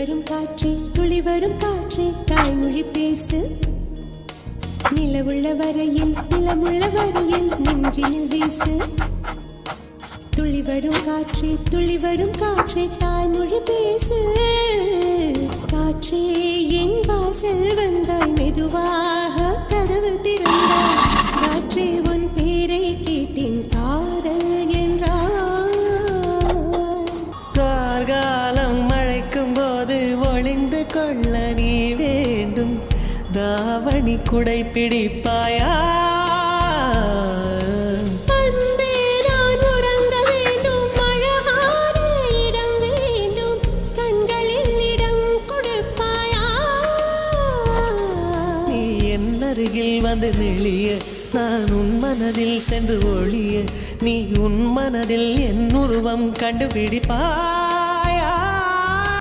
வரும் காற்றே துளி வரும் காற்றே தாய்மொழி பேசு நிலவுள்ள வரையில் நிலமுள்ள வரையில் நெஞ்சினில் வீசு துளி வரும் காற்றே தாய்மொழி பேசு காற்றே என் வாசல் வந்தாய் மெதுவாக கதவு திறந்தாய் காற்றே உன் பேரை கேட்டேன் காதல் என்றாய் கார்காலம் மழைக்கும் போது ஒளிந்து கொள்ள நீ வேண்டும் தாவணி குடை பிடிப்பாயா அருகில் வந்து நெளிய நான் உன் மனதில் சென்று ஒளிய நீ உன் மனதில் என் உருவம் கண்டுபிடிப்பா